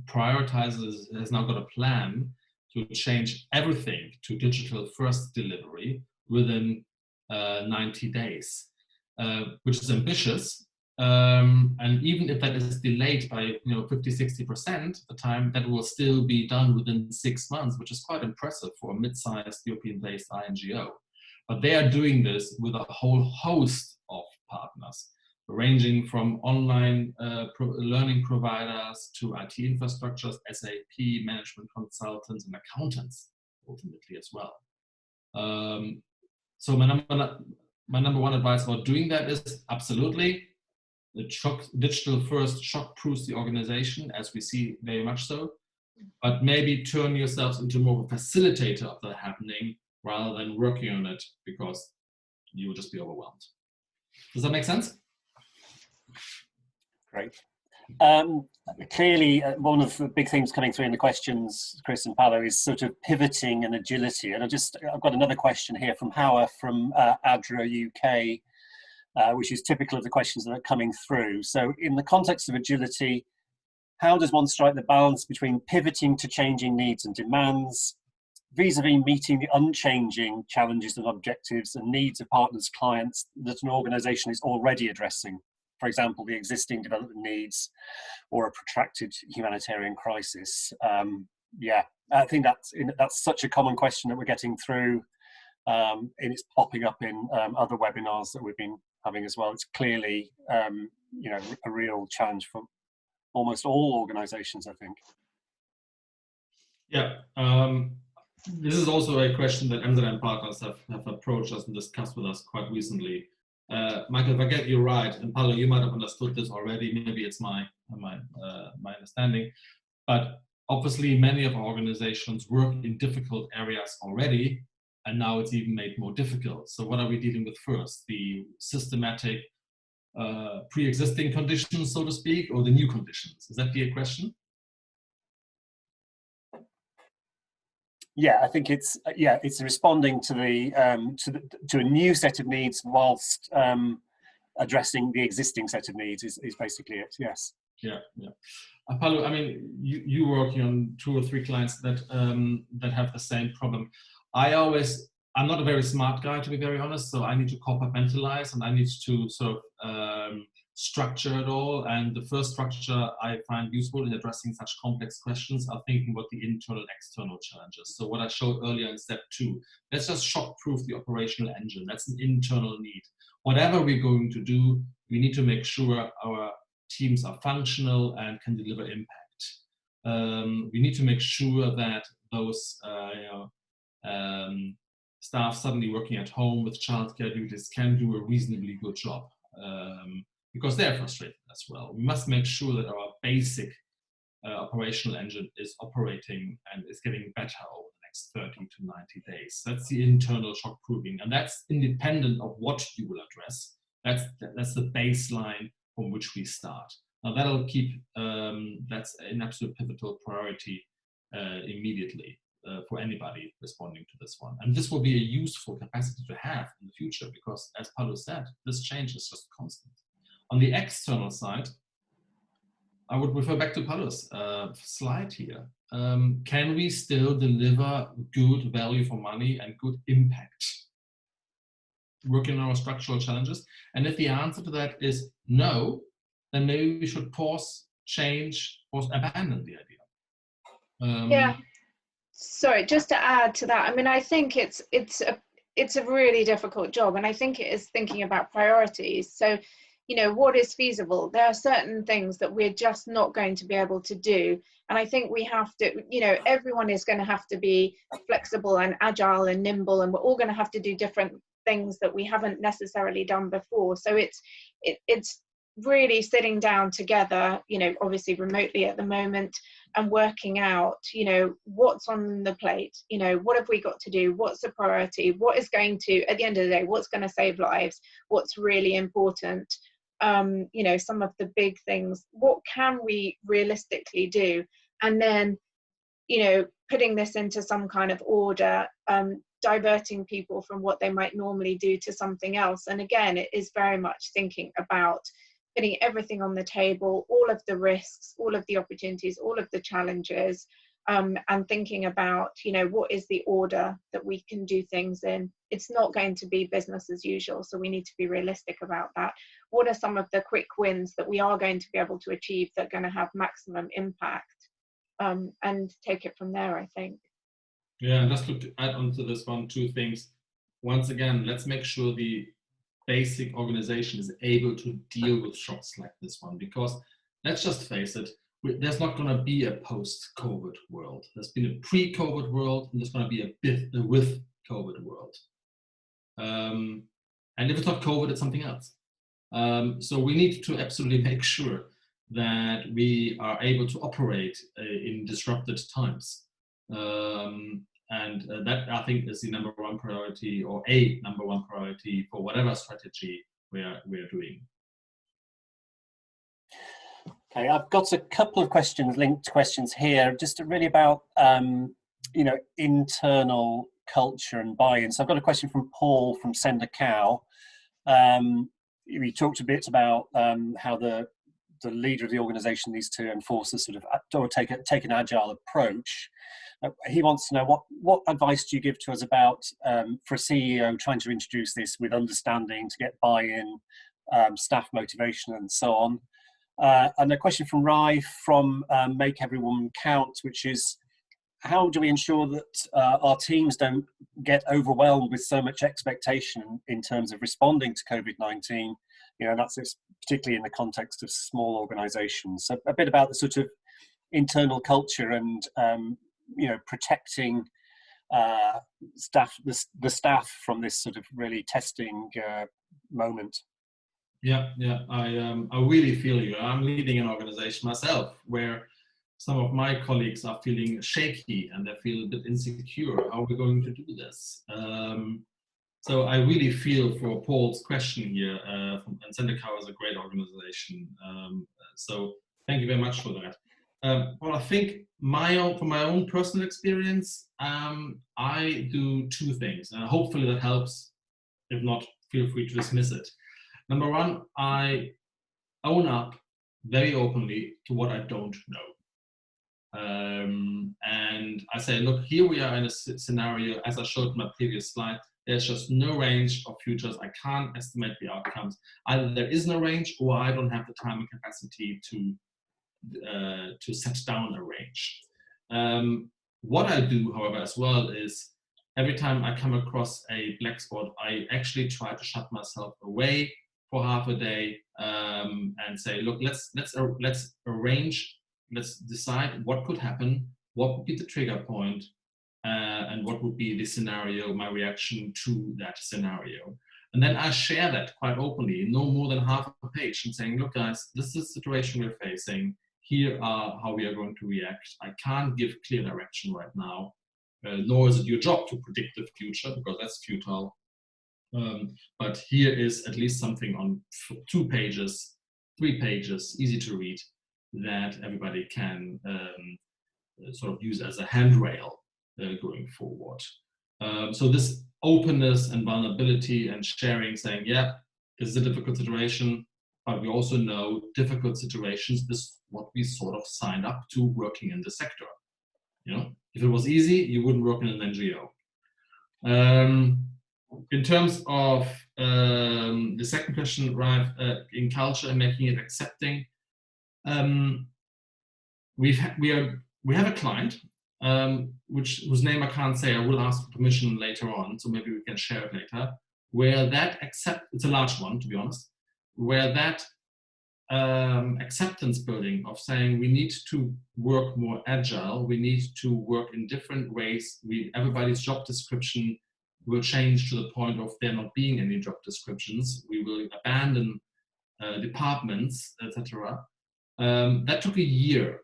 has now got a plan to change everything to digital first delivery within 90 days, which is ambitious. And even if that is delayed by 50–60% the time, that will still be done within 6 months, which is quite impressive for a mid-sized European-based INGO. But they are doing this with a whole host of partners, ranging from online learning providers to IT infrastructures, SAP, management consultants, and accountants, ultimately as well. So my number one advice about doing that is absolutely digital first shock-proofs the organization, as we see very much so, but maybe turn yourselves into more of a facilitator of that happening rather than working on it, because you will just be overwhelmed. Does that make sense? Great. Clearly, one of the big themes coming through in the questions, Chris and Paolo, is sort of pivoting and agility. And I've got another question here from Howard from ADRA UK, which is typical of the questions that are coming through. So in the context of agility, how does one strike the balance between pivoting to changing needs and demands, vis-a-vis meeting the unchanging challenges and objectives and needs of partners, clients that an organisation is already addressing? For example, the existing development needs or a protracted humanitarian crisis. Yeah, I think that's such a common question that we're getting through, and it's popping up in other webinars that we've been having as well. It's clearly, a real challenge for almost all organisations, I think. Yeah, this is also a question that MzN partners have approached us and discussed with us quite recently. Michael, if I get you right, and Paolo, you might have understood this already, maybe it's my understanding, but obviously many of our organizations work in difficult areas already, and now it's even made more difficult. So what are we dealing with first? The systematic pre-existing conditions, so to speak, or the new conditions? Is that the question? Yeah, I think it's responding to to a new set of needs whilst addressing the existing set of needs is basically it. Yes. Yeah. Paolo, I mean, you working on 2 or 3 clients that that have the same problem. I'm not a very smart guy, to be very honest, so I need to compartmentalize and I need to sort of structure it all. And the first structure I find useful in addressing such complex questions are thinking about the internal and external challenges. So what I showed earlier in step 2, let's just shock-proof the operational engine. That's an internal need. Whatever we're going to do, we need to make sure our teams are functional and can deliver impact. We need to make sure that those staff suddenly working at home with childcare duties can do a reasonably good job, because they're frustrated as well. We must make sure that our basic operational engine is operating and is getting better over the next 30 to 90 days. That's the internal shock proofing, and that's independent of what you will address. That's the baseline from which we start. Now that'll keep, that's an absolute pivotal priority immediately for anybody responding to this one. And this will be a useful capacity to have in the future, because as Paolo said, this change is just constant. On the external side, I would refer back to Paolo's slide here. Can we still deliver good value for money and good impact working on our structural challenges? And if the answer to that is no, then maybe we should pause, change, or abandon the idea. Yeah. Sorry, just to add to that, I mean, I think it's a really difficult job, and I think it is thinking about priorities. So, what is feasible? There are certain things that we're just not going to be able to do, and I think we have to, everyone is going to have to be flexible and agile and nimble, and we're all going to have to do different things that we haven't necessarily done before. So it's really sitting down together, obviously remotely at the moment, and working out, what's on the plate, what have we got to do, what's the priority, what is going to, at the end of the day, what's going to save lives, what's really important, some of the big things, what can we realistically do, and then, putting this into some kind of order, diverting people from what they might normally do to something else. And again, it is very much thinking about putting everything on the table, all of the risks, all of the opportunities, all of the challenges, and thinking about, what is the order that we can do things in. It's not going to be business as usual, so we need to be realistic about that. What are some of the quick wins that we are going to be able to achieve that are going to have maximum impact, and take it from there, I think. Yeah, and just to add on to this one, two things. Once again, let's make sure the basic organization is able to deal with shocks like this one, because let's just face it, there's not going to be a post-COVID world. There's been a pre-COVID world, and there's going to be a with-COVID world. And if it's not COVID, it's something else. So we need to absolutely make sure that we are able to operate in disrupted times. And that, I think, is the number one priority, or a number one priority for whatever strategy we're doing. Okay, I've got a couple of linked questions here, just really about internal culture and buy-in. So I've got a question from Paul from Send a Cow. We talked a bit about how the leader of the organisation needs to enforce a sort of, or take an agile approach. He wants to know what advice do you give to us about for a CEO trying to introduce this with understanding to get buy-in, staff motivation, and so on. And a question from Rai from Make Everyone Count, which is, how do we ensure that our teams don't get overwhelmed with so much expectation in terms of responding to COVID-19? That's particularly in the context of small organisations. So a bit about the sort of internal culture and protecting the staff from this sort of really testing moment. Yeah, I really feel you. I'm leading an organization myself where some of my colleagues are feeling shaky and they feel a bit insecure. How are we going to do this? So I really feel for Paul's question here, and MzN is a great organization. So thank you very much for that. Well, I think from my own personal experience, I do two things, and hopefully that helps. If not, feel free to dismiss it. Number one, I own up very openly to what I don't know. And I say, look, here we are in a scenario, as I showed in my previous slide, there's just no range of futures. I can't estimate the outcomes. Either there is no range, or I don't have the time and capacity to set down a range. What I do, however, as well is every time I come across a black spot, I actually try to shut myself away for half a day and say, look, let's arrange, let's decide what could happen, what would be the trigger point, and what would be the scenario, my reaction to that scenario. And then I share that quite openly, no more than half a page, and saying, look guys, this is the situation we're facing. Here are how we are going to react. I can't give clear direction right now, nor is it your job to predict the future, because that's futile. But here is at least something on 2 pages, 3 pages, easy to read, that everybody can sort of use as a handrail going forward. So this openness and vulnerability and sharing, saying, yeah, this is a difficult situation, but we also know difficult situations is what we sort of signed up to working in the sector. If it was easy, you wouldn't work in an NGO. In terms of the second question, right, in culture and making it accepting, we have a client whose name I can't say. I will ask for permission later on, so maybe we can share it later. Where that it's a large one, to be honest. Where that acceptance building of saying we need to work more agile, we need to work in different ways. Everybody's job description will change to the point of there not being any job descriptions. We will abandon departments, etc. That took a year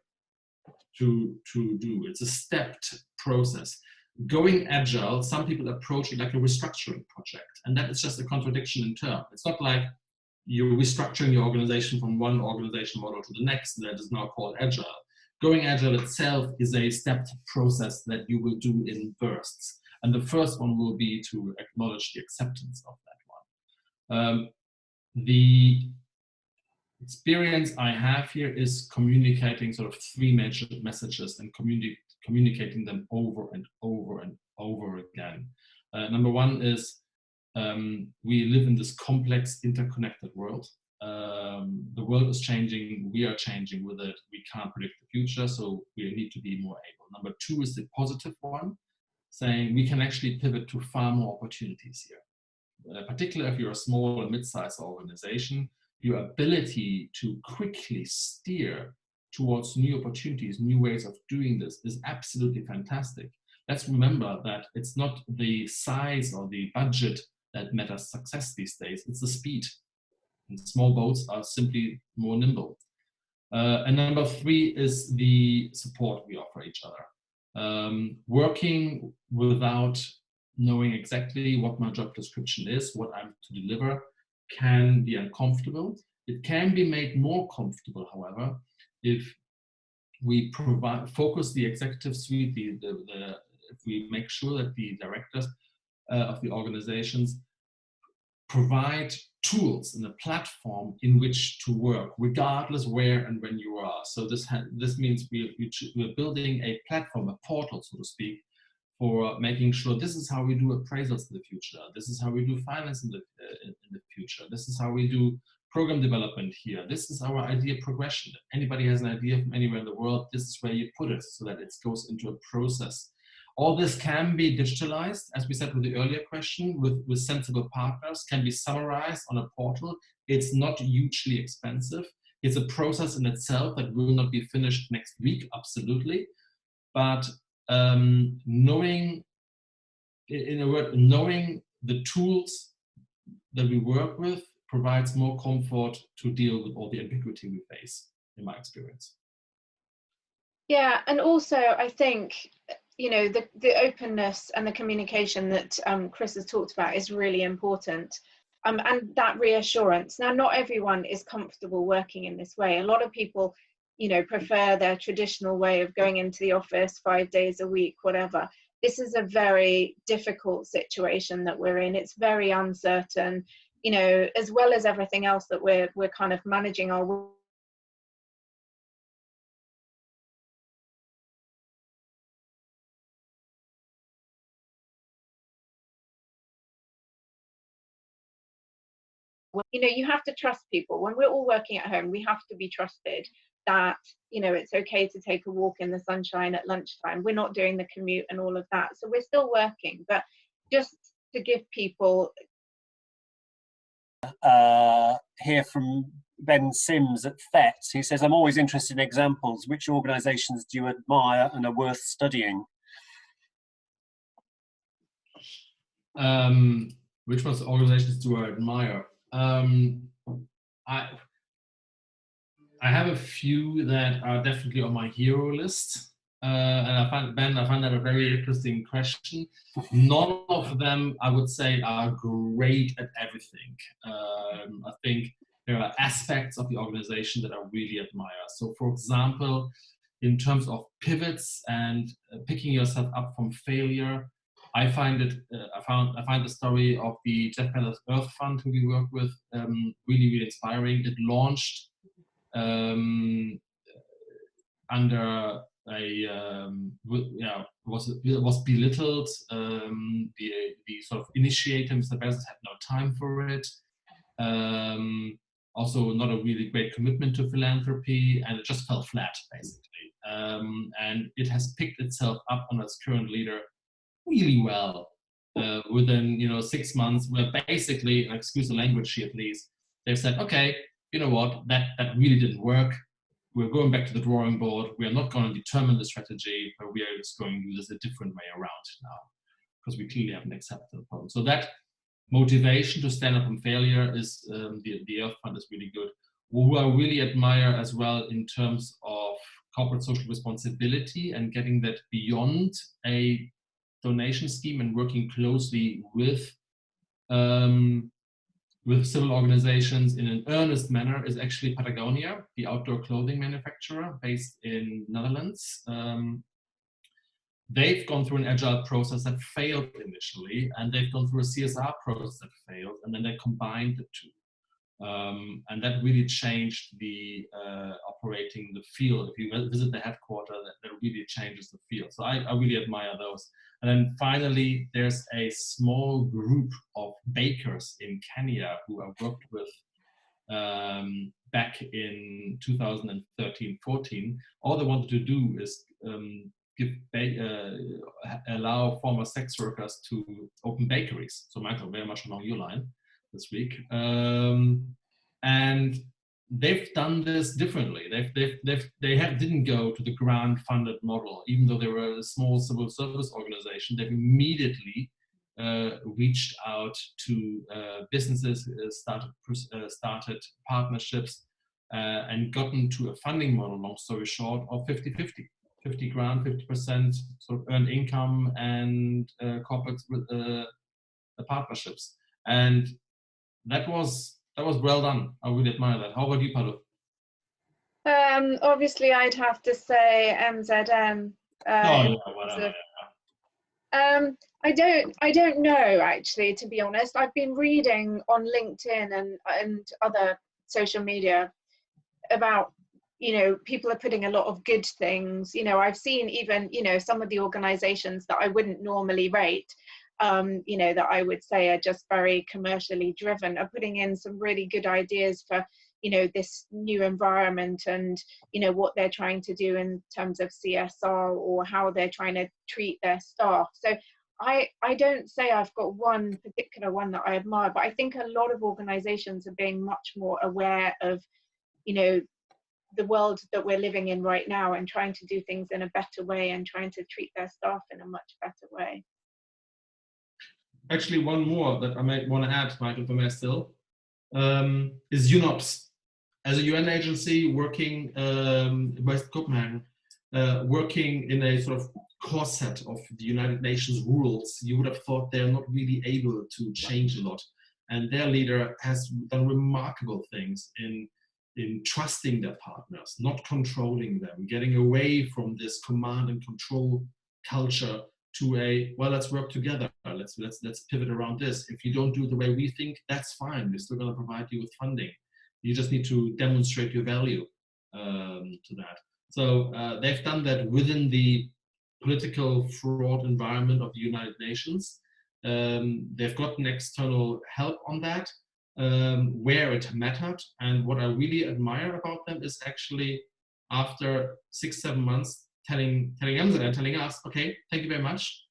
to do. It's a stepped process. Going agile, some people approach it like a restructuring project, and that is just a contradiction in term. It's not like you're restructuring your organization from one organization model to the next that is now called agile. Going agile itself is a stepped process that you will do in bursts. And the first one will be to acknowledge the acceptance of that one. The experience I have here is communicating sort of 3 major messages and communicating them over and over and over again. Number one is we live in this complex, interconnected world. The world is changing, we are changing with it, we can't predict the future, so we need to be more able. Number two is the positive one, saying we can actually pivot to far more opportunities here. Particularly if you're a small or mid-sized organization, your ability to quickly steer towards new opportunities, new ways of doing this is absolutely fantastic. Let's remember that it's not the size or the budget that matters success these days, it's the speed. And small boats are simply more nimble. And number three is the support we offer each other. Working without knowing exactly what my job description is, what I'm to deliver, can be uncomfortable. It can be made more comfortable, however, if we focus the executive suite, if we make sure that the directors of the organizations provide tools and a platform in which to work, regardless where and when you are. So this means we're building a platform, a portal, so to speak, for making sure this is how we do appraisals in the future. This is how we do finance in the future. This is how we do program development here. This is our idea progression. If anybody has an idea from anywhere in the world, this is where you put it so that it goes into a process. All this can be digitalized, as we said with the earlier question, with sensible partners, can be summarized on a portal. It's not hugely expensive. It's a process in itself that will not be finished next week, absolutely. But knowing the tools that we work with provides more comfort to deal with all the ambiguity we face, in my experience. Yeah, and also I think, you know, the openness and the communication that Chris has talked about is really important. And that reassurance. Now, not everyone is comfortable working in this way. A lot of people, you know, prefer their traditional way of going into the office 5 days a week, whatever. This is a very difficult situation that we're in. It's very uncertain, you know, as well as everything else that we're kind of managing our you know, you have to trust people. When we're all working at home, we have to be trusted that, you know, it's okay to take a walk in the sunshine at lunchtime. We're not doing the commute and all of that. So we're still working, but just to give people... Hear from Ben Sims at FET. He says, I'm always interested in examples. Which organisations do you admire and are worth studying? Which organizations do I admire? I have a few that are definitely on my hero list. And I find that a very interesting question. None of them, I would say, are great at everything. I think there are aspects of the organization that I really admire. So, for example, in terms of pivots and picking yourself up from failure, I find the story of the Jeff Bezos Earth Fund, who we work with, really, really inspiring. It launched under was belittled. The sort of initiator, Mr. Bezos, had no time for it. Also, not a really great commitment to philanthropy, and it just fell flat, basically. And it has picked itself up on its current leader really well within 6 months, where basically, and excuse the language here, please, they've said, okay, you know what, that really didn't work. We're going back to the drawing board. We are not going to determine the strategy, but we are just going to do this a different way around now, because we clearly haven't accepted the problem. So that motivation to stand up from failure is the Earth Fund is really good. Who I really admire as well in terms of corporate social responsibility and getting that beyond a donation scheme and working closely with civil organizations in an earnest manner is actually Patagonia, the outdoor clothing manufacturer based in Netherlands. They've gone through an agile process that failed initially, and they've gone through a CSR process that failed, and then they combined the two. And that really changed the operating the field. If you visit the headquarters, that really changes the field. So I really admire those. And then finally, there's a small group of bakers in Kenya who I worked with back in 2013-14. All they wanted to do is allow former sex workers to open bakeries. So Michael, very much along your line this week. And they've done this differently. They didn't go to the grant funded model, even though they were a small civil service organization. They've immediately reached out to businesses, started partnerships, and gotten to a funding model, long story short, of 50-50. 50 grand, 50% sort of earned income and corporate partnerships. And that was well done. I really admire that. How about you, Paolo? Obviously, I'd have to say MzN. I don't know, actually, to be honest. I've been reading on LinkedIn and other social media about, people are putting a lot of good things. I've seen even, some of the organizations that I wouldn't normally rate, that I would say are just very commercially driven, are putting in some really good ideas for, this new environment and, what they're trying to do in terms of CSR or how they're trying to treat their staff. So I don't say I've got one particular one that I admire, but I think a lot of organizations are being much more aware of, the world that we're living in right now and trying to do things in a better way and trying to treat their staff in a much better way. Actually, one more that I might want to add, Michael, for me still, is UNOPS. As a UN agency working in West Copenhagen, working in a sort of corset of the United Nations rules, you would have thought they're not really able to change a lot. And their leader has done remarkable things in trusting their partners, not controlling them, getting away from this command and control culture to let's work together. Let's pivot around this. If you don't do it the way we think, that's fine. We're still going to provide you with funding. You just need to demonstrate your value to that. So they've done that within the political fraud environment of the United Nations. They've gotten external help on that where it mattered. And what I really admire about them is actually after 6-7 months telling MzN and telling us, okay, thank you very much,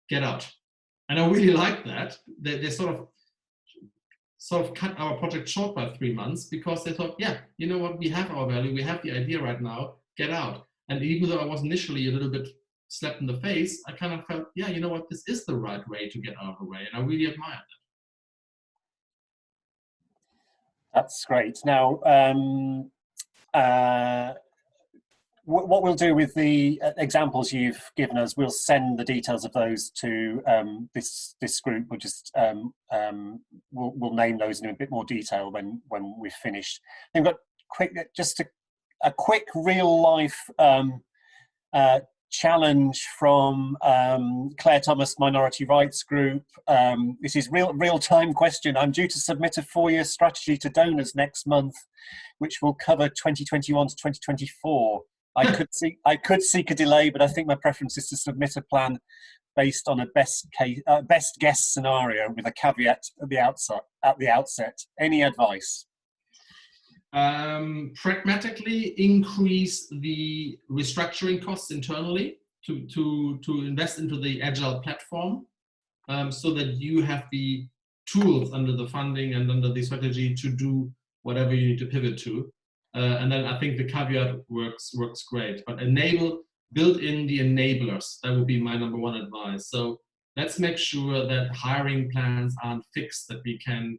get out. And I really like that. They sort of cut our project short by 3 months because they thought, yeah, you know what, we have our value, we have the idea right now, get out. And even though I was initially a little bit slapped in the face, I kind of felt, yeah, you know what, this is the right way to get out of the way. And I really admire that. That's great. Now, what we'll do with the examples you've given us, we'll send the details of those to this group. We'll just we'll name those in a bit more detail when we've finished. We've got a quick real life challenge from Claire Thomas Minority Rights Group. This is real time question. I'm due to submit a 4-year strategy to donors next month, which will cover 2021 to 2024. I could seek a delay, but I think my preference is to submit a plan based on a best guess scenario with a caveat at the outset. Any advice? Pragmatically increase the restructuring costs internally to invest into the agile platform, so that you have the tools under the funding and under the strategy to do whatever you need to pivot to. And then I think the caveat works great, but build in the enablers. That would be my number one advice. So let's make sure that hiring plans aren't fixed, that we can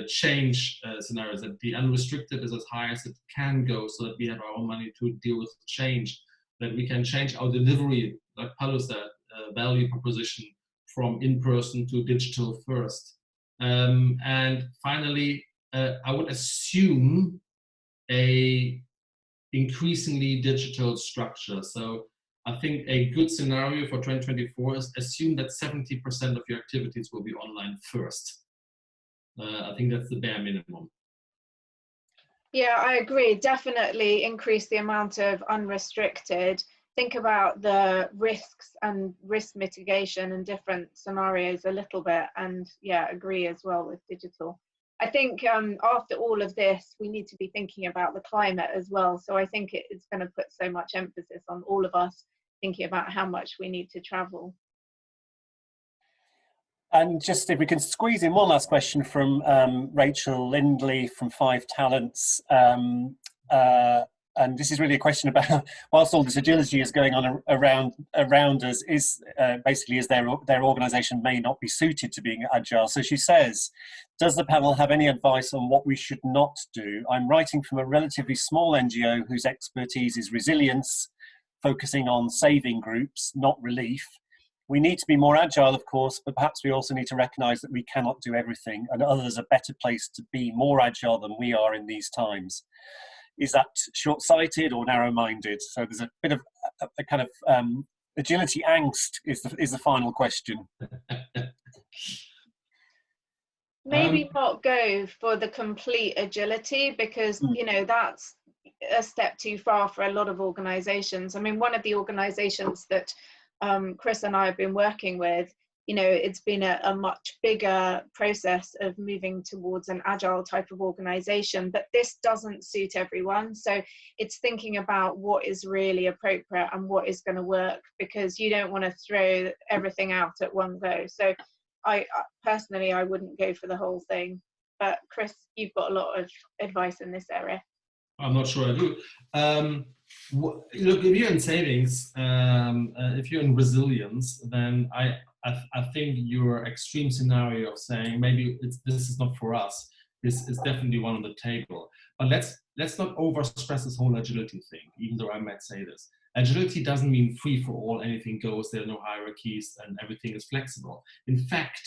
change scenarios, that the unrestricted is as high as it can go so that we have our own money to deal with change, that we can change our delivery, like Paolo said, value proposition from in-person to digital first. And finally, I would assume a increasingly digital structure. So I think a good scenario for 2024 is assume that 70% of your activities will be online first. I think that's the bare minimum. Yeah, I agree. Definitely increase the amount of unrestricted. Think about the risks and risk mitigation in different scenarios a little bit. And yeah, agree as well with digital. I think after all of this, we need to be thinking about the climate as well. So I think it's going to put so much emphasis on all of us thinking about how much we need to travel. And just if we can squeeze in one last question from Rachel Lindley from Five Talents. And this is really a question about, whilst all this agility is going on around us, is basically is their organisation may not be suited to being agile. So she says, does the panel have any advice on what we should not do? I'm writing from a relatively small NGO whose expertise is resilience, focusing on saving groups, not relief. We need to be more agile, of course, but perhaps we also need to recognise that we cannot do everything and others are better placed to be more agile than we are in these times. Is that short-sighted or narrow-minded? So there's a bit of a kind of agility angst is the final question. Maybe not go for the complete agility because, you know, that's a step too far for a lot of organizations. I mean, one of the organizations that Chris and I have been working with, you know, it's been a much bigger process of moving towards an agile type of organization, but this doesn't suit everyone. So it's thinking about what is really appropriate and what is going to work, because you don't want to throw everything out at one go. So I personally, I wouldn't go for the whole thing. But Chris, you've got a lot of advice in this area. I'm not sure I do. Look, if you're in savings, if you're in resilience, then I think your extreme scenario of saying maybe this is not for us is definitely one on the table. But let's not overstress this whole agility thing, even though I might say this. Agility doesn't mean free for all, anything goes, there are no hierarchies and everything is flexible. In fact,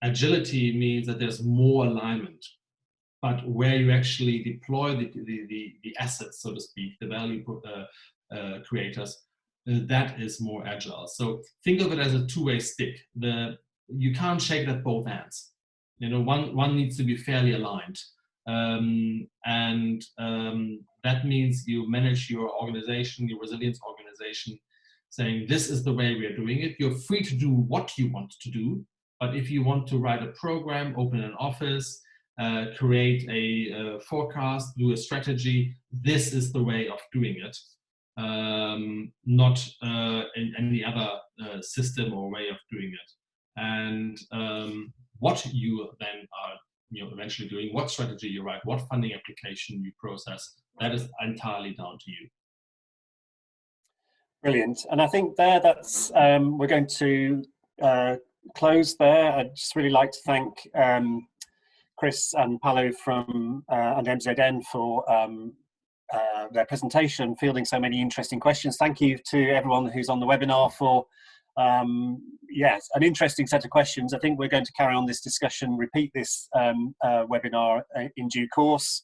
agility means that there's more alignment, but where you actually deploy the assets, so to speak, the value creators, that is more agile. So think of it as a two-way stick. You can't shake it at both ends. You know, one needs to be fairly aligned. That means you manage your organization, your resilience organization, saying this is the way we are doing it. You're free to do what you want to do, but if you want to write a program, open an office, create a forecast, do a strategy, this is the way of doing it, not in any other system or way of doing it. And what you then are eventually doing, what strategy you write, what funding application you process, that is entirely down to you. Brilliant. And I think that's we're going to close there. I'd just really like to thank Chris and Paolo from and MzN for their presentation, fielding so many interesting questions. Thank you to everyone who's on the webinar for yes, an interesting set of questions. I think we're going to carry on this discussion, repeat this webinar in due course.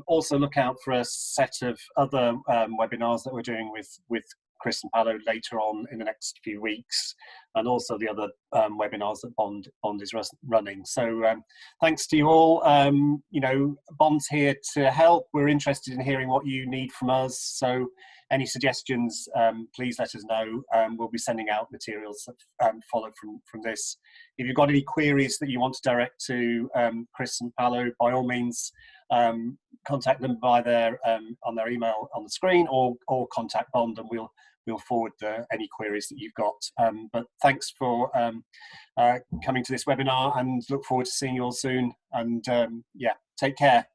Also look out for a set of other webinars that we're doing with Chris and Paolo later on in the next few weeks, and also the other webinars that Bond is running. So thanks to you all. You know, Bond's here to help. We're interested in hearing what you need from us. So any suggestions, please let us know. We'll be sending out materials that follow from this. If you've got any queries that you want to direct to Chris and Paolo, by all means, contact them by on their email on the screen, or contact Bond, and we'll forward any queries that you've got. But thanks for coming to this webinar, and look forward to seeing you all soon. And yeah, take care.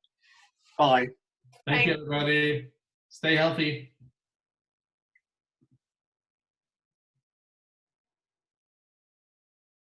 Bye. Thank you, everybody. Stay healthy.